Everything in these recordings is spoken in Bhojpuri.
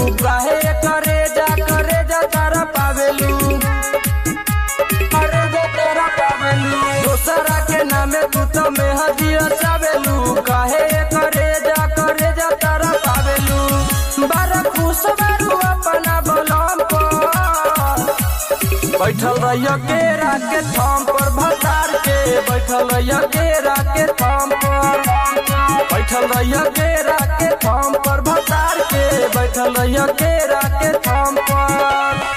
काहे करे जा तारा पावेलू दोसरा के नामे तू तो मेहदिया चावेलू काहे करे जा तारा पावेलू बड़ा खुश बारू अपना बलम पर बैठल रहिया केरा के थम पर भतार के बैठल रहिया केरा के थम पर बैठल रहिया केरा के थम पर भतार के बैठल रहिया केरा के थम पर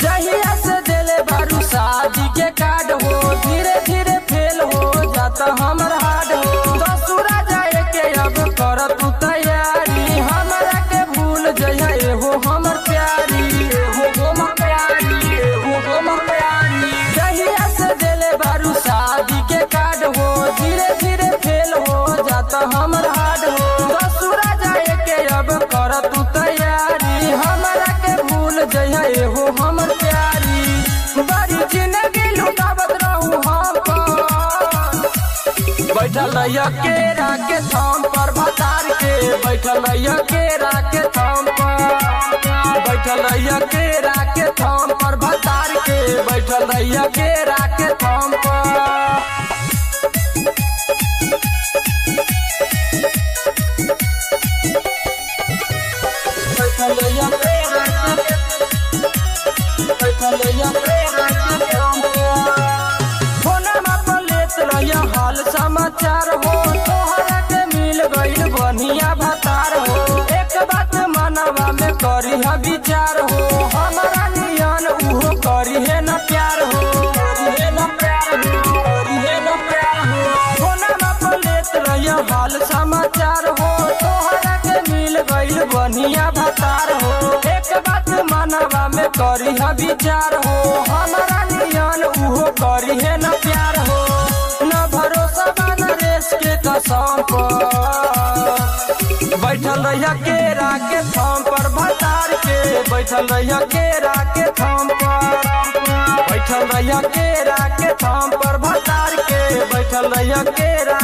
जहिया से दिले बारू शादी के कार्ड हो धीरे धीरे फेल हो जाता हमर हार्ड हो ससुरा जाए के अब कर तू तैयारी हमरा के भूल जइया एहो हमर प्यारी एहो हमर प्यारी एहो हमर प्यारी जहिया से दिले बारू शादी के कार्ड हो धीरे धीरे फेल हो जाता हमर हार्ड हो ससुरा जाए के अब कर तू तैयारी हमरा के भूल जइया एहो हमर प्यारी बड़ी जिंदगी लुटावत रहू हम बैठल रहिया केरा के थम पर भतार के बैठल रहिया केरा के थम पर बैठल रहिया केरा के थम पर भतार के बैठल रहिया केरा के थम पर हाल समाचार हो तोहरा के मिल गईल बढ़िया भतार हो एक बात मनवा में करी है विचार हो हमारा नियन उहो करी है न प्यार हो करी है न प्यार हो करी है न प्यार हो फोनमा पर लेत रहिया हाल समाचार हो तोहरा के मिल गईल बढ़िया भतार हो एक बात मनवा में करी है विचार हो हमारा नियन उहो करी है न प्यार हो न भरोसा बन रेस के कसम पर बैठल रहिया केरा के थम पर भतार के बैठल रहिया केरा के थम पर बैठल रहिया केरा के थम पर भतार के बैठल रहिया केरा